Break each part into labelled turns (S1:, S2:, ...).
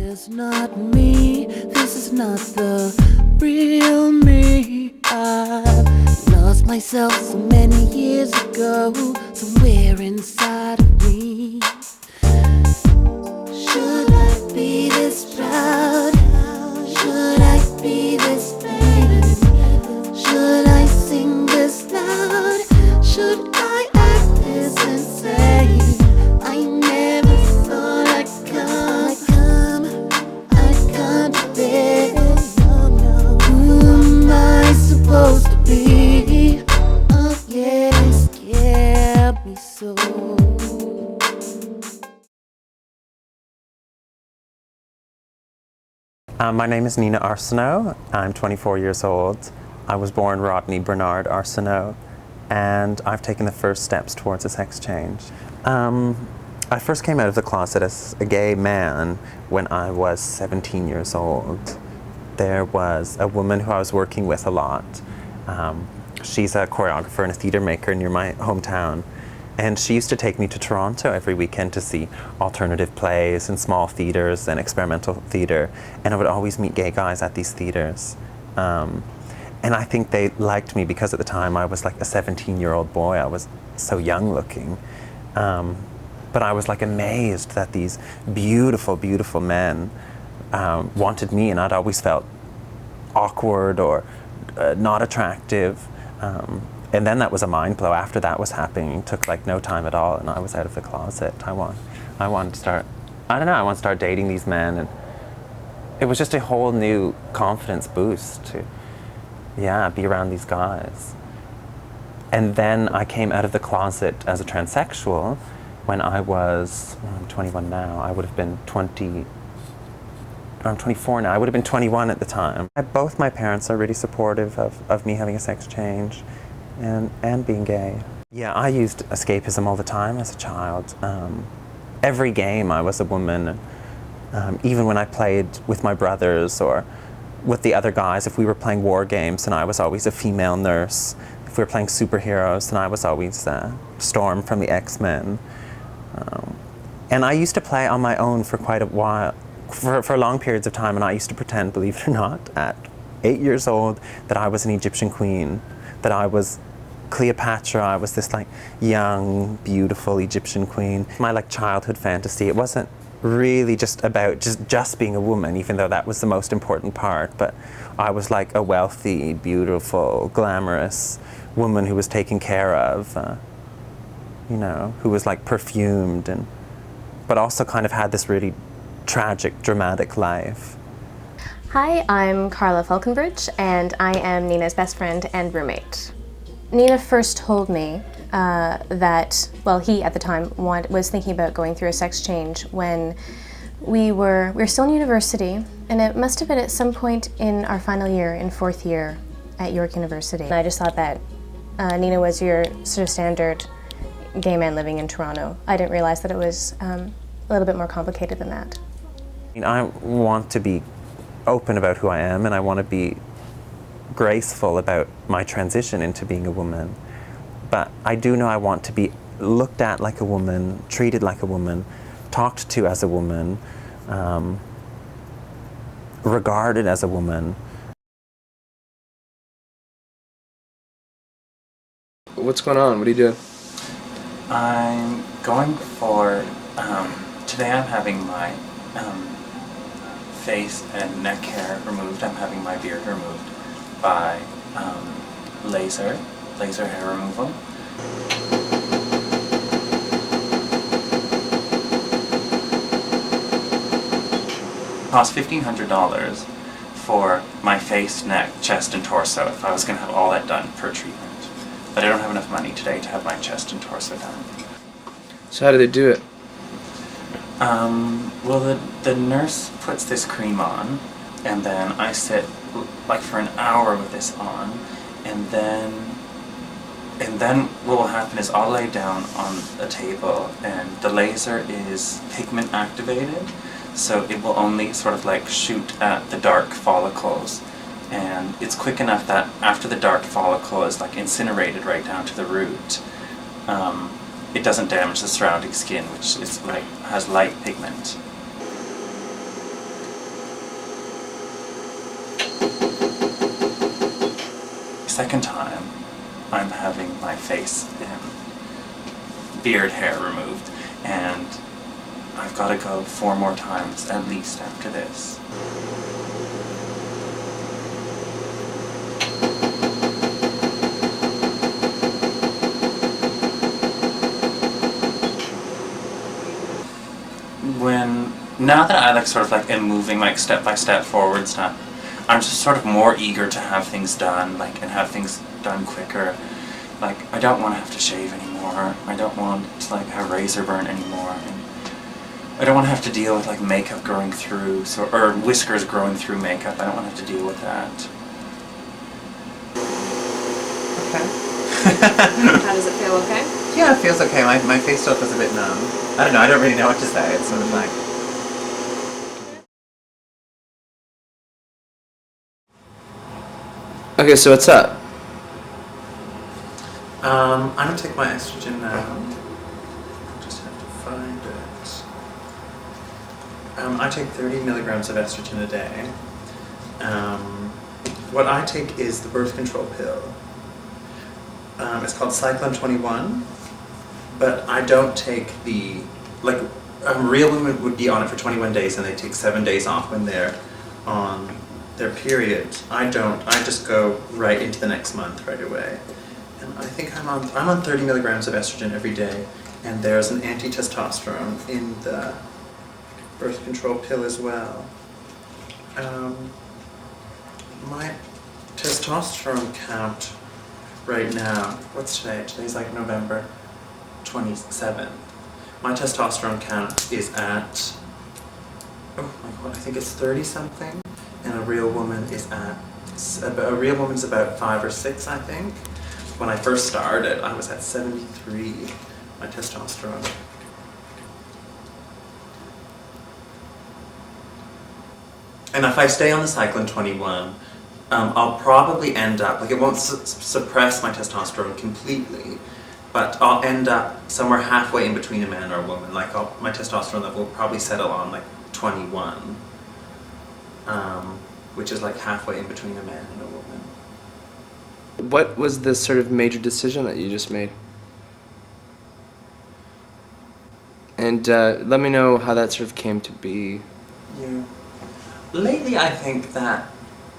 S1: is not me, this is not the real me. I lost myself so many years ago, somewhere inside of me. Should I be this proud? Should I be this vain? Should I sing this loud? Should I act this insane? I never thought I'd come to this. Who am I supposed to be? Oh yeah, it scared me so.
S2: My name is Nina Arsenault. I'm 24 years old. I was born Rodney Bernard Arsenault, and I've taken the first steps towards a sex change. I first came out of the closet as a gay man when I was 17 years old. There was a woman who I was working with a lot. She's a choreographer and a theatre maker near my hometown. And she used to take me to Toronto every weekend to see alternative plays and small theatres and experimental theatre. And I would always meet gay guys at these theatres. And I think they liked me because at the time I was like a 17-year-old boy. I was so young looking. But I was like amazed that these beautiful, beautiful men wanted me, and I'd always felt awkward or not attractive. And then that was a mind blow. After that was happening, it took like no time at all, and I was out of the closet. I wanted to start, I don't know, I want to start dating these men, and it was just a whole new confidence boost to, yeah, be around these guys. And then I came out of the closet as a transsexual when I was, I'm 21 now, I would have been 20, I'm 24 now, I would have been 21 at the time. Both my parents are really supportive of me having a sex change and being gay. Yeah, I used escapism all the time as a child. Every game I was a woman. Even when I played with my brothers or with the other guys, if we were playing war games, then I was always a female nurse. If we were playing superheroes, then I was always Storm from the X-Men. And I used to play on my own for quite a while, for long periods of time, and I used to pretend, believe it or not, at 8 years old, that I was an Egyptian queen, that I was Cleopatra. I was this like young, beautiful Egyptian queen. My like childhood fantasy, it wasn't really just about just being a woman, even though that was the most important part, but I was like a wealthy, beautiful, glamorous woman who was taken care of, you know, who was like perfumed, but also kind of had this really tragic, dramatic life.
S3: Hi, I'm Carla Falconbridge, and I am Nina's best friend and roommate. Nina first told me that, well, he at the time was thinking about going through a sex change when we were still in university, and it must have been at some point in our final year, in 4th year at York University. And I just thought that Nina was your sort of standard gay man living in Toronto. I didn't realize that it was a little bit more complicated than that.
S2: I want to be open about who I am, and I want to be graceful about my transition into being a woman. But I do know I want to be looked at like a woman, treated like a woman, talked to as a woman, regarded as a woman.
S4: What's going on? What are you doing?
S2: I'm going for, today I'm having my face and neck hair removed. I'm having my beard removed by laser hair removal. It cost $1,500 for my face, neck, chest, and torso if I was going to have all that done per treatment. But I don't have enough money today to have my chest and torso done.
S4: So how do they do it?
S2: Well, the nurse puts this cream on, and then I sit like for an hour with this on, and then what will happen is I'll lay down on a table, and the laser is pigment activated, so it will only sort of like shoot at the dark follicles, and it's quick enough that after the dark follicle is like incinerated right down to the root, it doesn't damage the surrounding skin, which is like has light pigment. second time, I'm having my face and beard hair removed, and I've got to go 4 more times at least after this. Now that I sort of am moving step by step forwards now, I'm just sort of more eager to have things done, and have things done quicker. I don't want to have to shave anymore. I don't want to have razor burn anymore. And I don't want to have to deal with makeup growing through, or whiskers growing through makeup. I don't want to have to deal with that. Okay.
S3: How does it feel? Okay?
S2: Yeah, it feels okay. My face still feels a bit numb. I don't know. I don't really know what to say. It's sort of
S4: Okay, so what's up?
S2: I'm gonna take my estrogen now. I just have to find it. I take 30 milligrams of estrogen a day. What I take is the birth control pill. It's called Cyclone 21, but I don't take the, real women would be on it for 21 days and they take 7 days off when they're on their period. I don't. I just go right into the next month right away. And I think I'm on 30 milligrams of estrogen every day, and there's an anti-testosterone in the birth control pill as well. My testosterone count right now, what's today? Today's November 27th. My testosterone count is at, oh my god, I think it's 30 something. And a real woman is about 5 or 6, I think. When I first started, I was at 73, my testosterone. And if I stay on the Cyclone 21, I'll probably end up, it won't suppress my testosterone completely, but I'll end up somewhere halfway in between a man or a woman. My testosterone level will probably settle on 21. Which is halfway in between a man and a woman.
S4: What was the sort of major decision that you just made? And let me know how that sort of came to be.
S2: Yeah. Lately I think that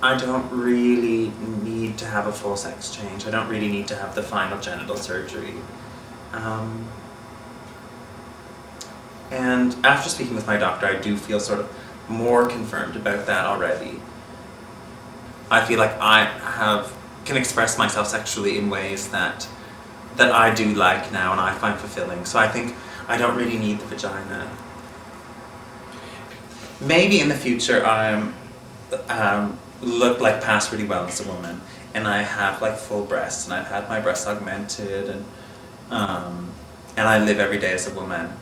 S2: I don't really need to have a full sex change. I don't really need to have the final genital surgery. And after speaking with my doctor, I do feel sort of more confirmed about that already. I feel like I can express myself sexually in ways that I do like now and I find fulfilling. So I think I don't really need the vagina. Maybe in the future I look past really well as a woman, and I have full breasts, and I've had my breasts augmented, and I live every day as a woman.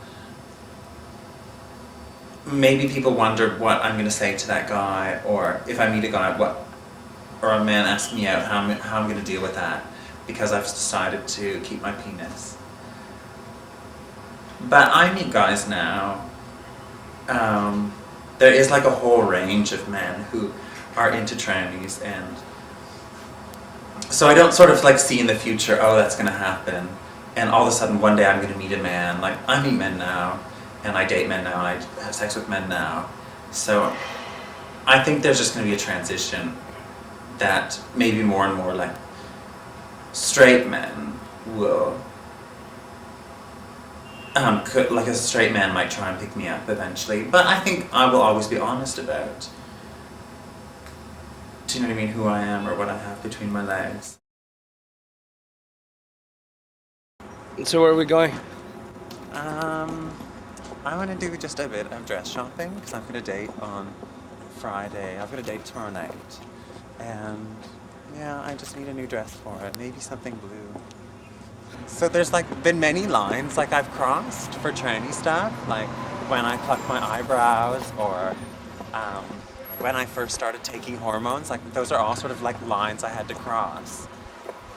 S2: Maybe people wonder what I'm going to say to that guy, or if I meet a guy, or a man asks me out, how I'm going to deal with that, because I've decided to keep my penis. But I meet guys now. There is a whole range of men who are into trannies, and so I don't sort of see in the future, oh, that's going to happen, and all of a sudden one day I'm going to meet a man. I meet men now, and I date men now, and I have sex with men now. So I think there's just going to be a transition that maybe more and more straight men will, a straight man might try and pick me up eventually, but I think I will always be honest about, do you know what I mean, who I am or what I have between my legs.
S4: So where are we going?
S2: I want to do just a bit of dress shopping, because I'm going to date on Friday. I've got a date tomorrow night. And yeah, I just need a new dress for it. Maybe something blue. So there's been many lines I've crossed for tranny stuff, when I pluck my eyebrows, or when I first started taking hormones. Those are all sort of lines I had to cross.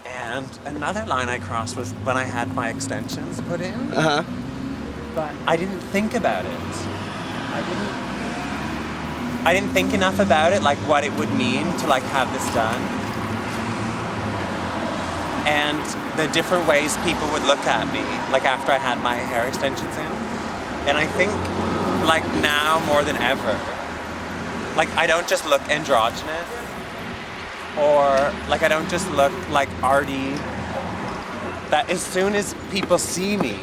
S2: And another line I crossed was when I had my extensions put in.
S4: Uh-huh.
S2: But I didn't think about it. I didn't think enough about it, what it would mean to have this done. and the different ways people would look at me, like after I had my hair extensions in. And I think, like now more than ever, like I don't just look androgynous, or like I don't just look like arty. That as soon as people see me,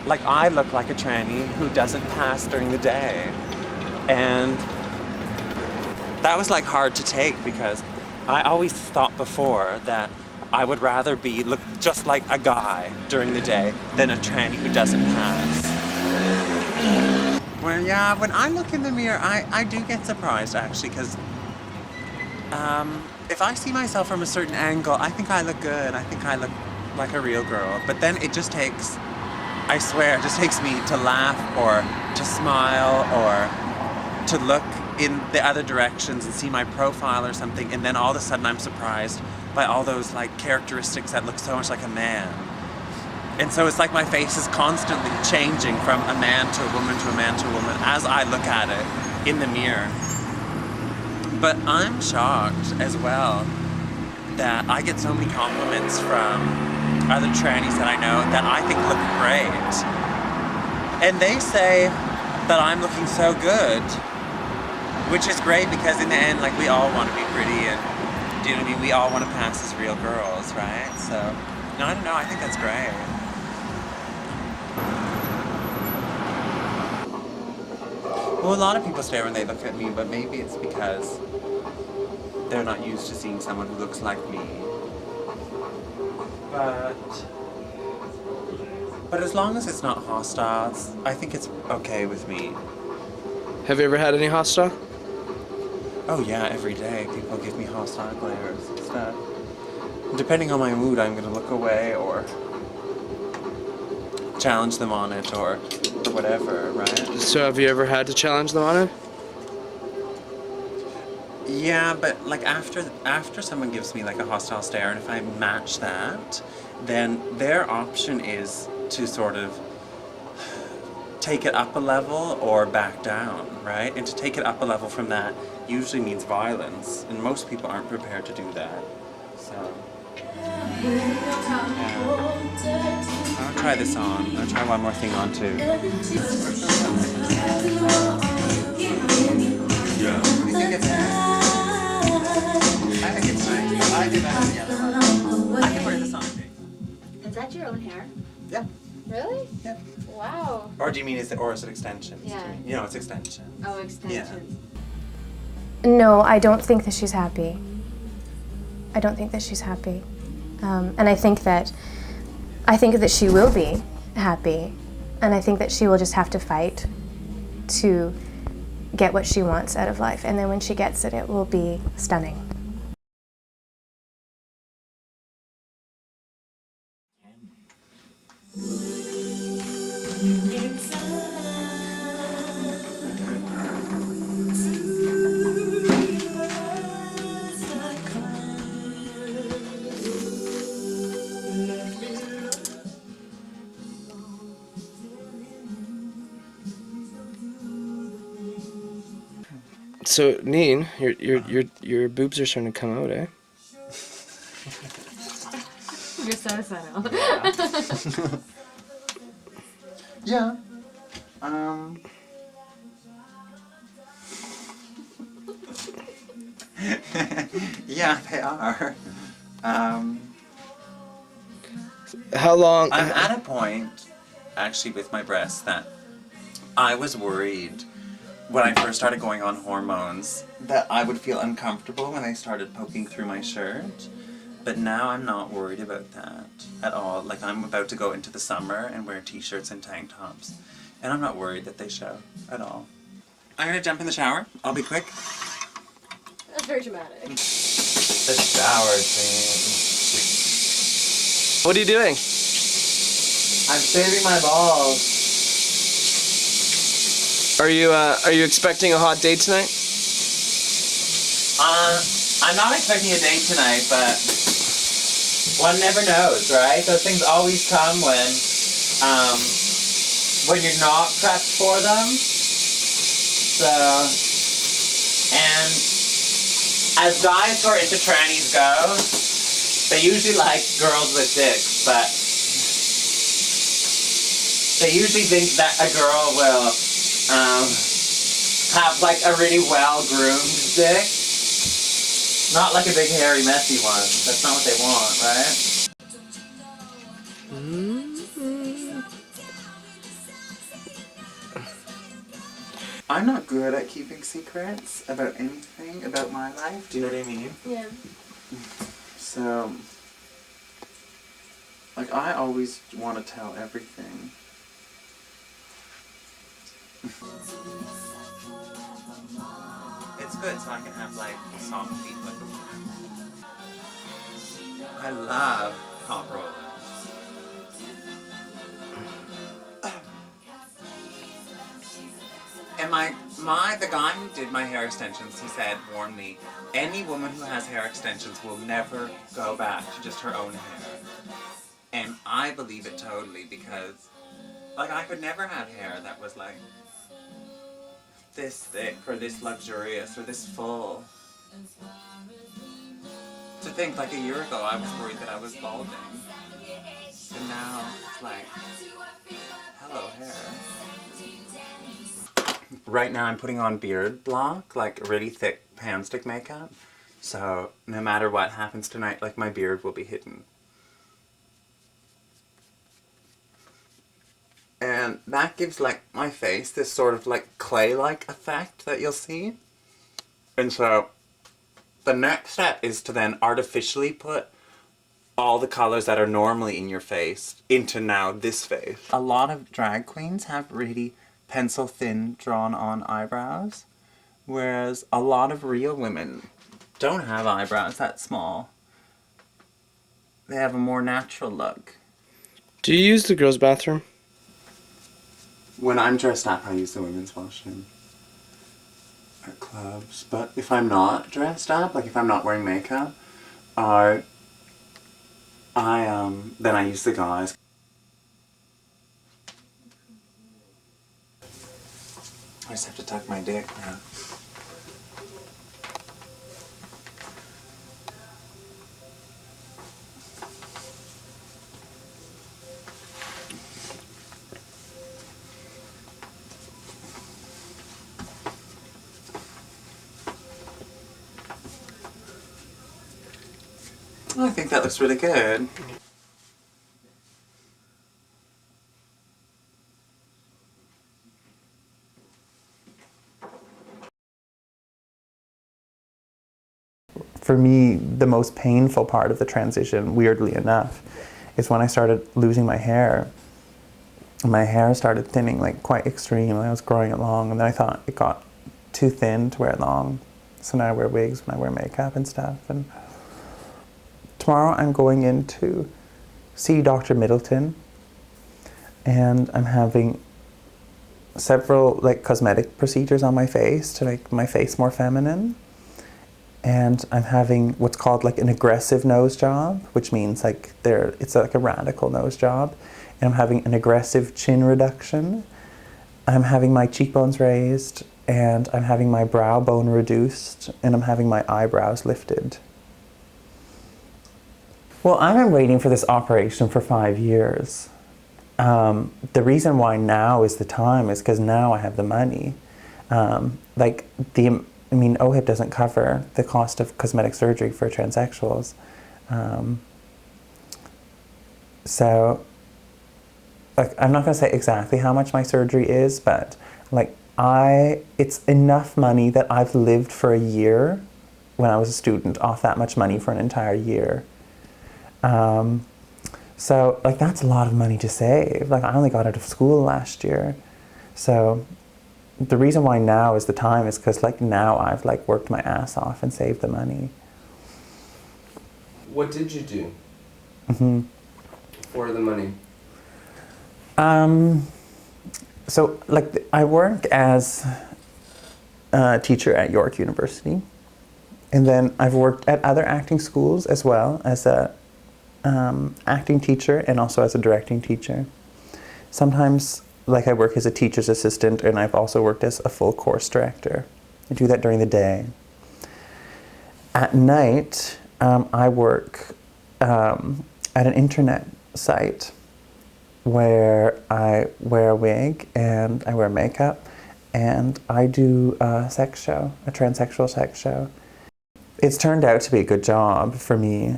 S2: like I look like a tranny who doesn't pass during the day. And that was like hard to take because I always thought before that I would rather look just like a guy during the day than a tranny who doesn't pass. Well, yeah, when I look in the mirror, I do get surprised actually, because if I see myself from a certain angle, I think I look good. I think I look like a real girl. But then it just takes, I swear, it just takes me to laugh or to smile or to look in the other directions and see my profile or something, and then all of a sudden I'm surprised by all those like characteristics that look so much like a man. And so it's like my face is constantly changing from a man to a woman to a man to a woman as I look at it in the mirror. But I'm shocked as well that I get so many compliments from other trannies that I know that I think look great. And they say that I'm looking so good, which is great because in the end, like, we all want to be pretty and, do you know what I mean? We all want to pass as real girls, right? So, no, I don't know, I think that's great. Well, a lot of people stare when they look at me, but maybe it's because they're not used to seeing someone who looks like me. But as long as it's not hostile, I think it's okay with me.
S4: Have you ever had any hostile?
S2: Oh yeah, every day people give me hostile glares and stuff. Depending on my mood, I'm gonna look away or challenge them on it or whatever, right?
S4: So have you ever had to challenge them on it?
S2: Yeah, but like after someone gives me like a hostile stare, and if I match that, then their option is to sort of take it up a level or back down, right? And to take it up a level from that usually means violence, and most people aren't prepared to do that. So, yeah. I'll try this on. I'll try one more thing on too. Yeah. Do you think it's nice? I think it's nice. I do better than the other one. I can wear this on too.
S5: Is that your own hair?
S2: Yeah.
S5: Really?
S2: Yeah.
S5: Wow.
S2: Or do you mean is it extensions?
S5: Yeah.
S2: You know, it's extensions.
S5: Oh, extensions.
S3: No, I don't think that she's happy. I don't think that she's happy. And I think that she will be happy. And I think that she will just have to fight to get what she wants out of life. And then when she gets it, it will be stunning.
S4: So, Neen, your boobs are starting to come out, eh?
S5: You're so subtle.
S2: Yeah. Yeah, they are.
S4: How long?
S2: I'm at a point, actually, with my breasts that I was worried when I first started going on hormones that I would feel uncomfortable when I started poking through my shirt. But now I'm not worried about that at all. Like, I'm about to go into the summer and wear t-shirts and tank tops. And I'm not worried that they show at all. I'm gonna jump in the shower. I'll be quick.
S5: That's very dramatic.
S2: The shower thing.
S4: What are you doing?
S2: I'm shaving my balls.
S4: Are you expecting a hot date tonight?
S2: I'm not expecting a date tonight, but one never knows, right? Those things always come when you're not prepped for them. So, and as guys who are into trannies go, They usually like girls with dicks, but they usually think that a girl will have like a really well-groomed dick. Not like a big hairy messy one. That's not what they want, right? I'm not good at keeping secrets about anything about my life. Do you know what I mean?
S5: Yeah.
S2: So, like, I always want to tell everything. It's good so I can have, like, soft feet like a woman. I love top rollers. And the guy who did my hair extensions, he said, warned me, any woman who has hair extensions will never go back to just her own hair. And I believe it totally because, like, I could never have hair that was, like, this thick or this luxurious or this full. To think, like, a year ago, I was worried that I was balding. And now, it's like, hello, hair. Right now I'm putting on beard block, like really thick pan stick makeup. So no matter what happens tonight, like my beard will be hidden. And that gives like my face this sort of like clay-like effect that you'll see. And so the next step is to then artificially put all the colors that are normally in your face into now this face. A lot of drag queens have really pencil thin drawn on eyebrows, whereas a lot of real women don't have eyebrows that small. They have a more natural look.
S4: Do you use the girls' bathroom?
S2: When I'm dressed up, I use the women's washroom at clubs. But if I'm not dressed up, like if I'm not wearing makeup, then I use the guys. I just have to tuck my dick now. I think that looks really good. For me, the most painful part of the transition, weirdly enough, is when I started losing my hair. My hair started thinning like quite extreme. I was growing it long, and then I thought it got too thin to wear it long. So now I wear wigs when I wear makeup and stuff. And tomorrow I'm going in to see Dr. Middleton, and I'm having several like cosmetic procedures on my face to make my face more feminine. And I'm having what's called like an aggressive nose job, which means like it's like a radical nose job. And I'm having an aggressive chin reduction. I'm having my cheekbones raised, and I'm having my brow bone reduced, and I'm having my eyebrows lifted. Well, I've been waiting for this operation for 5 years. The reason why now is the time is because now I have the money. OHIP doesn't cover the cost of cosmetic surgery for transsexuals. So, like, I'm not going to say exactly how much my surgery is, but like it's enough money that I've lived for a year when I was a student off that much money for an entire year. So like that's a lot of money to save. Like I only got out of school last year. So the reason why now is the time is because like now I've like worked my ass off and saved the money.
S4: What did you do for the money?
S2: So like I work as a teacher at York University, and then I've worked at other acting schools as well as a acting teacher and also as a directing teacher. Sometimes like I work as a teacher's assistant, and I've also worked as a full course director. I do that during the day. At night, I work at an internet site where I wear a wig and I wear makeup and I do a sex show, a transsexual sex show. It's turned out to be a good job for me,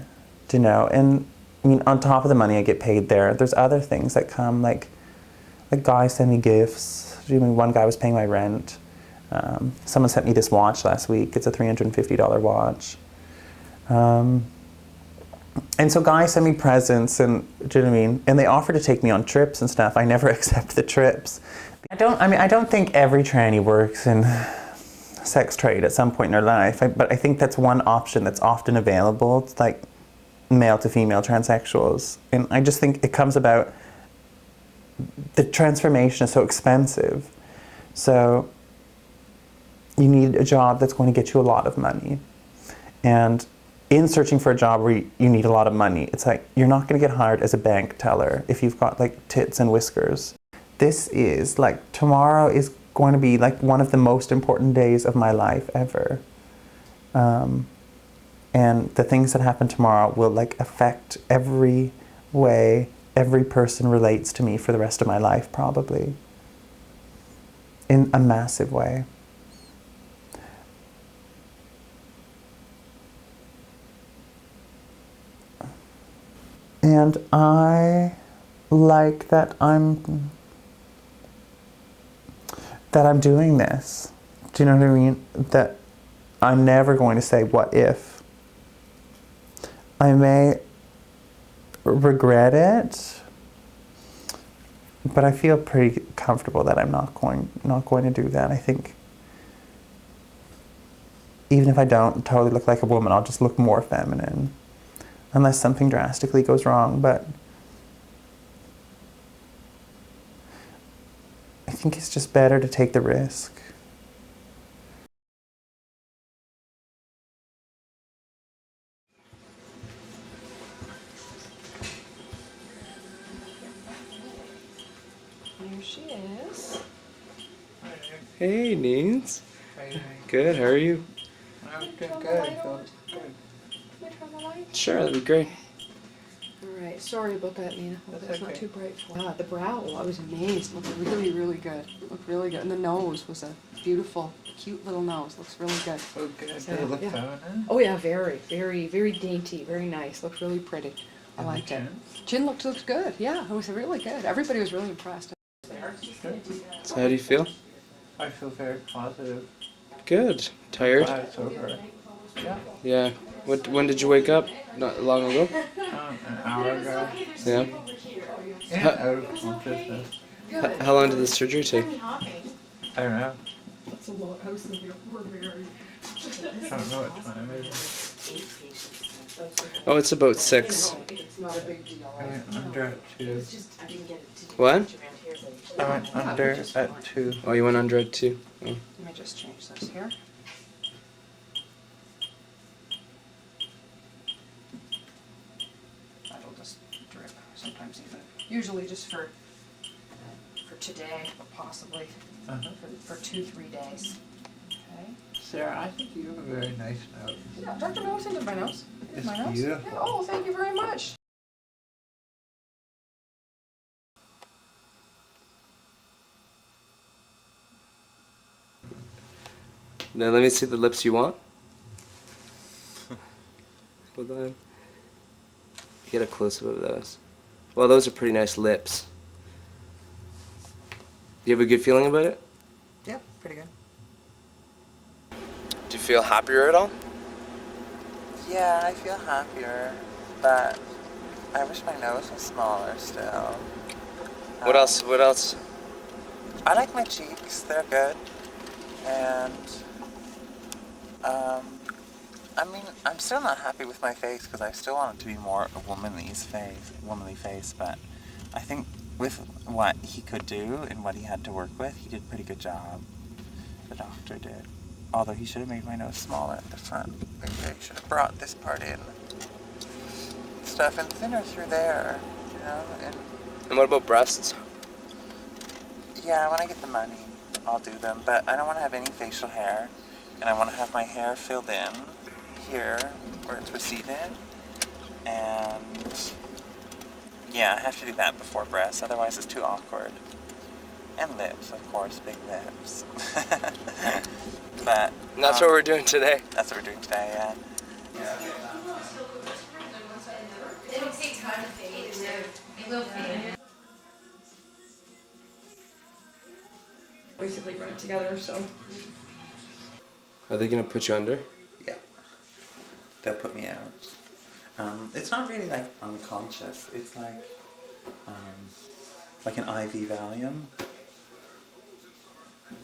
S2: you know, and I mean, on top of the money I get paid there's other things that come, like guys send me gifts. I mean, one guy was paying my rent. Someone sent me this watch last week. It's a $350 watch. And so guys send me presents, and do you know what I mean? And they offer to take me on trips and stuff. I never accept the trips. I don't think every tranny works in sex trade at some point in their life, but I think that's one option that's often available. It's like male to female transsexuals. And I just think it comes about, the transformation is so expensive. So you need a job that's going to get you a lot of money. And in searching for a job where you need a lot of money, it's like, you're not going to get hired as a bank teller if you've got like tits and whiskers. This is like, tomorrow is going to be like one of the most important days of my life ever. And the things that happen tomorrow will like affect every way every person relates to me for the rest of my life, probably. In a massive way. And I like that I'm doing this. Do you know what I mean? That I'm never going to say, what if? I may regret it, but I feel pretty comfortable that I'm not going to do that. I think even if I don't totally look like a woman, I'll just look more feminine. Unless something drastically goes wrong, but I think it's just better to take the risk.
S5: Here she is.
S4: Hey, Neens. Good, how are you?
S5: Good.
S4: Good.
S5: Can I turn the light?
S4: Sure, that'd be great.
S5: All right. Sorry about that, Nina. Hope
S6: That's
S5: that's not
S6: okay.
S5: too bright for you. The brow, I was amazed. Looked really, really good. Looked really good. And the nose was a beautiful, cute little nose. Looks really good.
S6: Oh, good.
S5: So,
S6: Does it look
S5: yeah.
S6: feminine?
S5: Oh yeah, very, very, very dainty. Very nice. Looked really pretty. I
S6: And the
S5: liked it.
S6: chin?
S5: Chin looked good. Yeah, it was really good. Everybody was really impressed.
S4: So how do you feel?
S6: I feel very positive.
S4: Good. Tired?
S6: Glad it's over. Yeah.
S4: Yeah. When did you wake up? Not long ago?
S6: An hour ago.
S4: Yeah.
S6: In and out of consciousness.
S4: How long did the surgery take?
S6: I don't know.
S5: That's a lot. I was thinking we're very.
S6: I don't know what time it is.
S4: Oh, it's about 6.
S5: It's not a big deal.
S6: I went under at 2.
S4: What?
S6: I went under at 2.
S4: Oh, you went under it too. Oh.
S5: Let me just change this here. That'll just drip sometimes even. Usually just for today, but possibly
S6: Uh-huh.
S5: for 2-3 days. Okay.
S6: Sarah, I think you have a very nice nose.
S5: Yeah, Dr. Nose into my nose.
S6: It's
S5: My nose.
S6: beautiful.
S5: Yeah, oh, thank you very much.
S4: Now let me see the lips you want. Hold on. Get a close-up of those. Well, those are pretty nice lips. Do you have a good feeling about it?
S7: Yep, pretty good.
S4: Do you feel happier at all?
S7: Yeah, I feel happier, but I wish my nose was smaller still.
S4: What else? What else?
S7: I like my cheeks, they're good. And, I mean, I'm still not happy with my face because I still want it to be more a womanly face, but I think with what he could do and what he had to work with, he did a pretty good job. The doctor did. Although he should have made my nose smaller at the front. Maybe I should have brought this part in. Stuff and thinner through there, you know?
S4: And what about breasts?
S7: Yeah, when I get the money, I'll do them. But I don't want to have any facial hair. And I want to have my hair filled in here, where it's receded. And yeah, I have to do that before breasts, otherwise it's too awkward. And lips, of course, big lips. But
S4: And that's what we're doing today.
S7: that's what we're doing today, yeah.
S3: It'll take time to fade. It will fade.
S5: Basically run it together, so.
S4: Are they gonna put you under?
S7: Yeah. They'll put me out. It's not really like unconscious. It's like an IV Valium.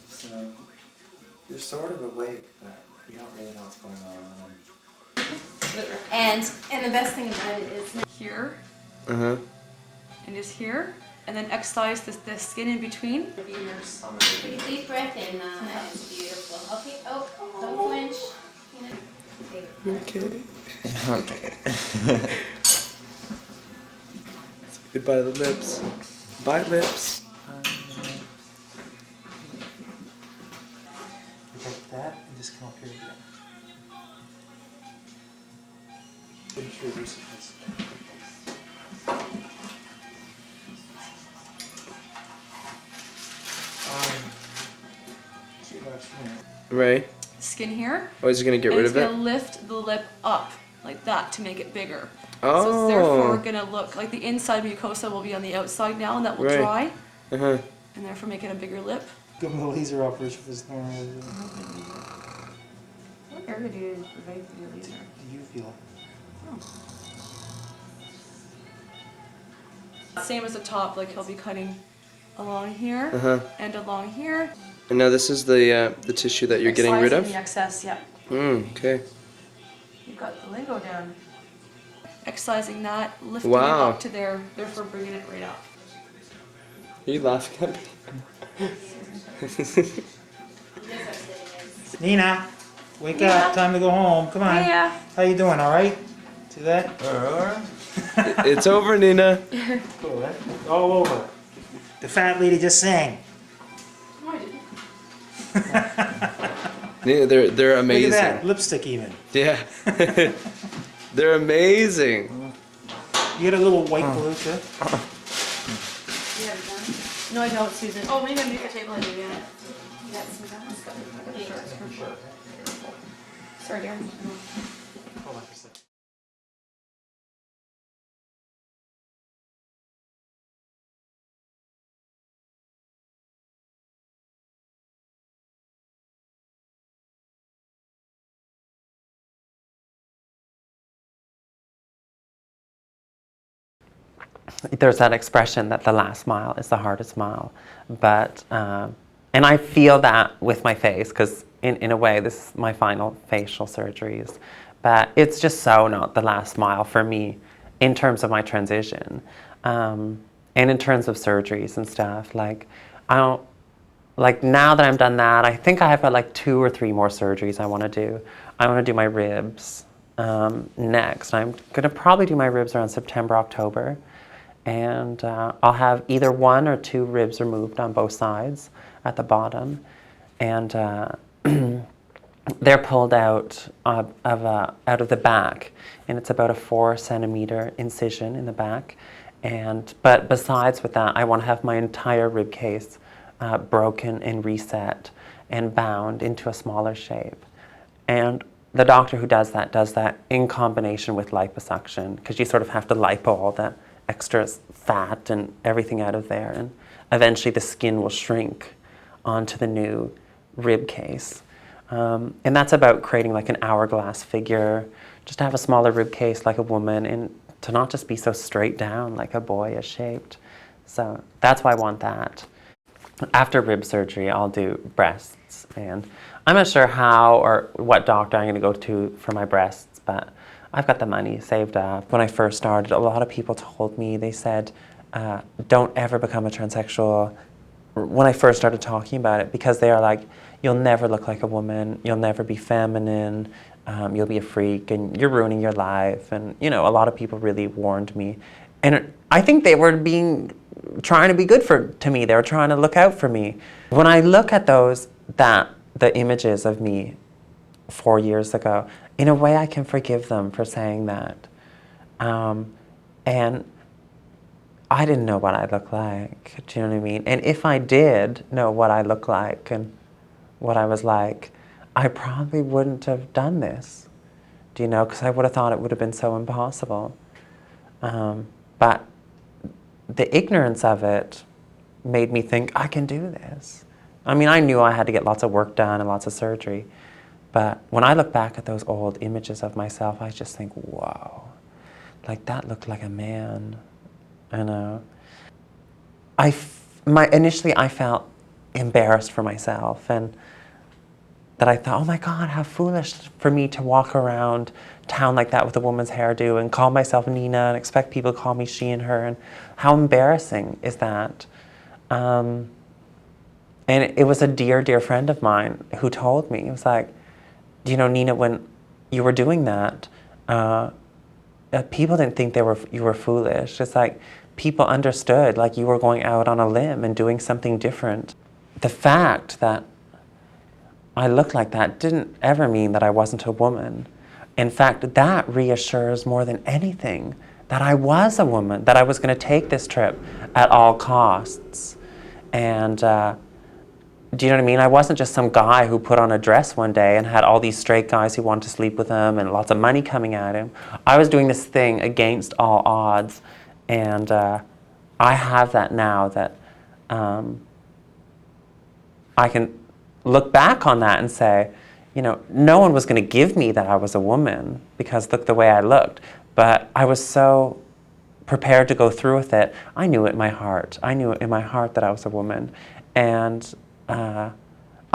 S7: So you're sort of awake, but you don't really know what's going on.
S3: And the best thing about it is
S5: Here,
S4: Uh-huh.
S5: and just here, and then exercise the skin in between.
S3: take a deep breath in. That's beautiful. Okay. Oh, don't flinch.
S4: Okay.
S7: Okay.
S4: Goodbye to the lips. Bye, lips.
S6: Like that and just come up here again. Introduce it.
S4: Right.
S5: Skin here.
S4: Oh, is he gonna get
S5: And
S4: rid
S5: it's
S4: of
S5: gonna
S4: it?
S5: lift the lip up like that to make it bigger. So
S4: Oh.
S5: it's therefore gonna look like the inside mucosa will be on the outside now, and that will
S4: Right.
S5: dry,
S4: Uh-huh.
S5: and therefore make it a bigger lip.
S6: Give him the laser operation for his normal.
S5: What area do you invade the laser?
S6: You feel.
S5: Same as the top, like he'll be cutting along here
S4: Uh-huh.
S5: and along here.
S4: And now this is the tissue that you're getting rid
S5: Excising
S4: of?
S5: the excess, yeah.
S4: Okay.
S5: You've got the lingo down. Excising that, lifting
S4: Wow.
S5: it up to there, therefore bringing it right up.
S4: Are you laughing at me?
S6: Nina, wake up. Time to go home. Come on.
S5: Yeah.
S6: How you doing? All right? See that?
S4: It's over, Nina.
S6: Cool, eh? All over. The fat lady just sang.
S5: No, I didn't.
S4: Nina, they're
S6: Look at
S4: amazing.
S6: that. Lipstick even.
S4: Yeah. They're amazing.
S6: You get a little white glue too?
S5: You have it done? No, I don't, Susan. Oh, maybe I'm at the table and do that. You got some of that? Sorry, dear.
S6: Hold on for a second.
S2: There's that expression that the last mile is the hardest mile, but and I feel that with my face, because in a way this is my final facial surgeries, but it's just so not the last mile for me in terms of my transition, and in terms of surgeries and stuff. Like I don't, like now that I'm done that, I think I have got like 2 or 3 more surgeries I want to do. I want to do my ribs next. I'm going to probably do my ribs around September, October. And I'll have either 1 or 2 ribs removed on both sides at the bottom, and they're pulled out out of the back, and it's about a 4 centimeter incision in the back. But besides with that, I want to have my entire rib case broken and reset and bound into a smaller shape. And the doctor who does that in combination with liposuction, because you sort of have to lipo all the extra fat and everything out of there, and eventually the skin will shrink onto the new rib case. And that's about creating like an hourglass figure, just to have a smaller rib case like a woman, and to not just be so straight down like a boy is shaped. So that's why I want that. After rib surgery, I'll do breasts, and I'm not sure how or what doctor I'm going to go to for my breasts, but I've got the money saved up. When I first started, a lot of people told me, they said, don't ever become a transsexual when I first started talking about it, because they are like, you'll never look like a woman, you'll never be feminine, you'll be a freak, and you're ruining your life. And, you know, a lot of people really warned me. And I think they were trying to be good to me. They were trying to look out for me. When I look at the images of me 4 years ago, in a way I can forgive them for saying that.
S8: And I didn't know what I looked like, do you know what I mean? And if I did know what I looked like and what I was like, I probably wouldn't have done this, do you know? Because I would have thought it would have been so impossible. But the ignorance of it made me think, I can do this. I mean, I knew I had to get lots of work done and lots of surgery. But when I look back at those old images of myself, I just think, whoa, like that looked like a man, you know. Initially I felt embarrassed for myself, and that I thought, oh my God, how foolish for me to walk around town like that with a woman's hairdo and call myself Nina and expect people to call me she and her, and how embarrassing is that? And it was a dear, dear friend of mine who told me, it was like, you know, Nina, when you were doing that, people didn't think you were foolish. It's like people understood, like you were going out on a limb and doing something different. The fact that I looked like that didn't ever mean that I wasn't a woman. In fact, that reassures more than anything that I was a woman, that I was going to take this trip at all costs. And do you know what I mean? I wasn't just some guy who put on a dress one day and had all these straight guys who wanted to sleep with him and lots of money coming at him. I was doing this thing against all odds. And I have that now, that I can look back on that and say, you know, no one was going to give me that I was a woman because look the way I looked. But I was so prepared to go through with it. I knew it in my heart. I knew in my heart that I was a woman. And I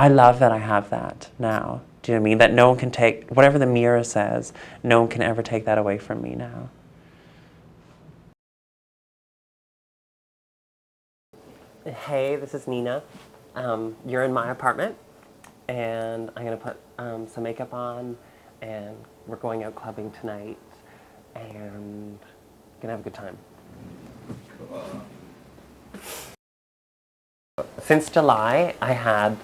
S8: love that I have that now. Do you know what I mean? That no one can take, whatever the mirror says, no one can ever take that away from me now. Hey, this is Nina. You're in my apartment, and I'm going to put some makeup on, and we're going out clubbing tonight, and going to have a good time. Since July, I had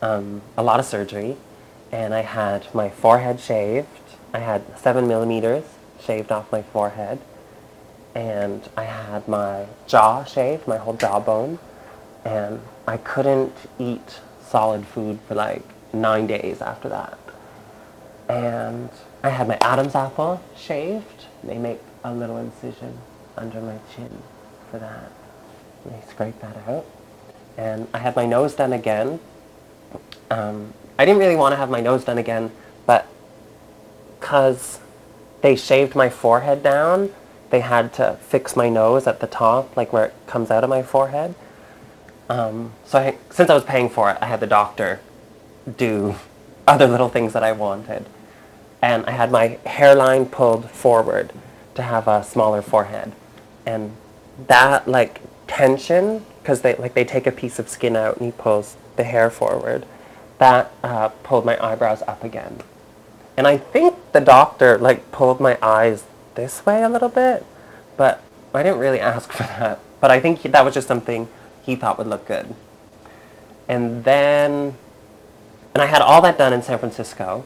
S8: a lot of surgery, and I had my forehead shaved. I had 7 millimeters shaved off my forehead, and I had my jaw shaved, my whole jawbone, and I couldn't eat solid food for like 9 days after that. And I had my Adam's apple shaved. They make a little incision under my chin for that. And they scrape that out. And I had my nose done again. I didn't really want to have my nose done again, but because they shaved my forehead down, they had to fix my nose at the top, like where it comes out of my forehead. So since I was paying for it, I had the doctor do other little things that I wanted. And I had my hairline pulled forward to have a smaller forehead. And that like tension, because they take a piece of skin out and he pulls the hair forward, that pulled my eyebrows up again. And I think the doctor like pulled my eyes this way a little bit, but I didn't really ask for that. But I think that was just something he thought would look good. And I had all that done in San Francisco.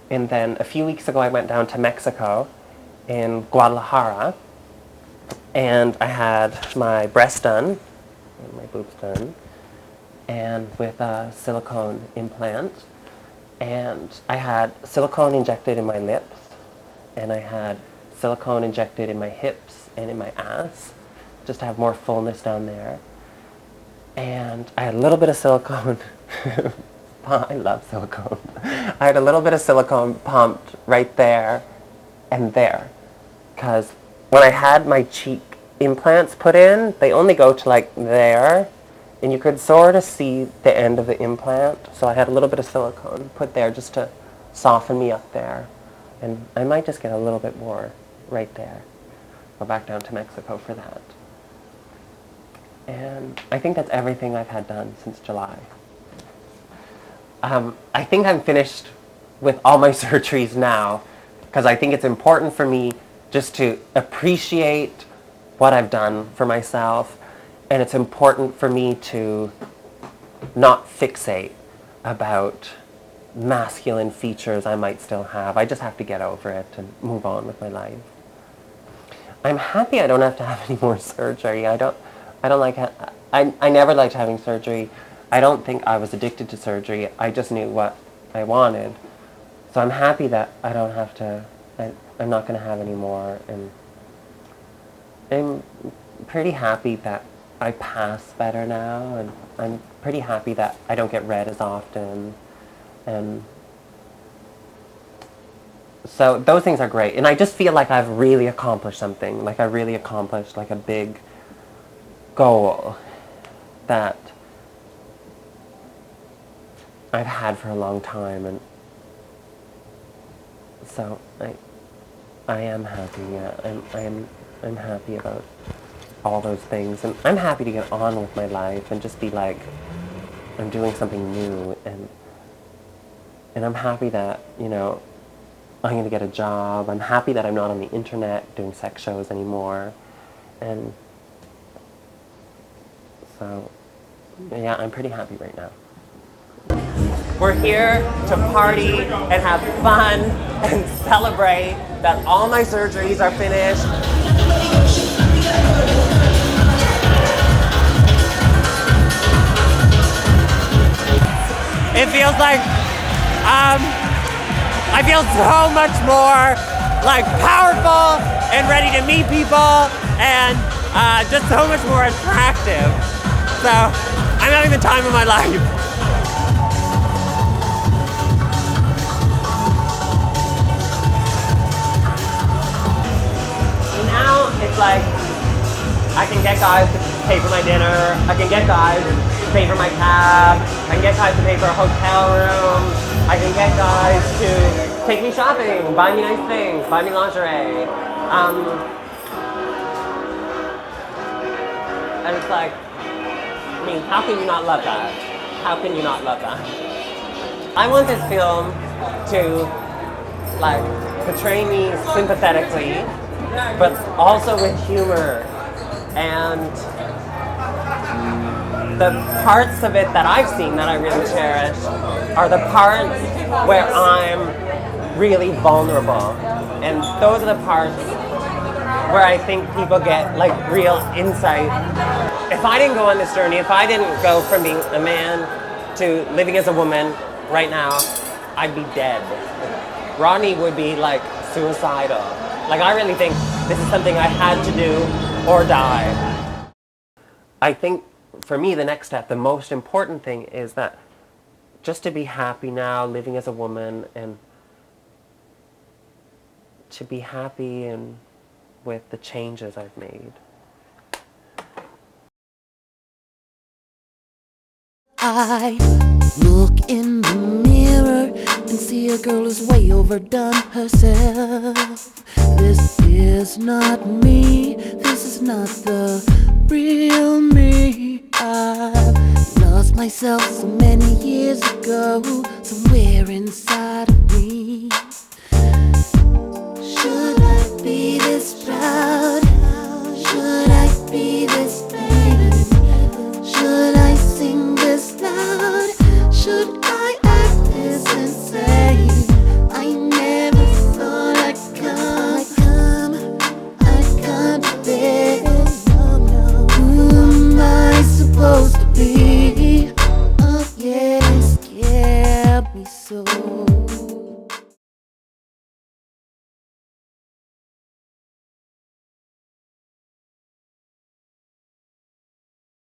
S8: And then a few weeks ago I went down to Mexico in Guadalajara, and I had my breasts done, and my boobs done, and with a silicone implant. And I had silicone injected in my lips, and I had silicone injected in my hips and in my ass, just to have more fullness down there. And I had a little bit of silicone. I love silicone. I had a little bit of silicone pumped right there and there. Because when I had my cheek implants put in, they only go to like there. And you could sort of see the end of the implant. So I had a little bit of silicone put there just to soften me up there. And I might just get a little bit more right there. Go back down to Mexico for that. And I think that's everything I've had done since July. I think I'm finished with all my surgeries now, because I think it's important for me just to appreciate what I've done for myself, and it's important for me to not fixate about masculine features I might still have. I just have to get over it and move on with my life. I'm happy I don't have to have any more surgery. I don't like, I never liked having surgery. I don't think I was addicted to surgery. I just knew what I wanted. So I'm happy that I don't have to, I'm not going to have any more. And I'm pretty happy that I pass better now. And I'm pretty happy that I don't get red as often. And so those things are great. And I just feel like I've really accomplished something. Like I really accomplished like a big goal that I've had for a long time. And so I am happy. Yeah. I'm happy about all those things. And I'm happy to get on with my life and just be like, I'm doing something new. And I'm happy that, you know, I'm going to get a job. I'm happy that I'm not on the internet doing sex shows anymore. And so, yeah, I'm pretty happy right now. We're here to party and have fun and celebrate that all my surgeries are finished. It feels like, I feel so much more like powerful and ready to meet people and just so much more attractive. So I'm having the time of my life. Now it's like I can get guys to pay for my dinner, I can get guys to pay for my cab, I can get guys to pay for a hotel room, I can get guys to take me shopping, buy me nice things, buy me lingerie. And it's like, I mean, how can you not love that? How can you not love that? I want this film to, like, portray me sympathetically, but also with humor. And the parts of it that I've seen that I really cherish are the parts where I'm really vulnerable. And those are the parts where I think people get like real insight. If I didn't go on this journey, if I didn't go from being a man to living as a woman right now, I'd be dead. Rodney would be like suicidal. Like I really think this is something I had to do or die. I think for me the next step, the most important thing is that just to be happy now, living as a woman, and to be happy and with the changes I've made.
S1: I look in the mirror and see a girl who's way overdone herself. This is not me, this is not the real me. I lost myself so many years ago, somewhere inside of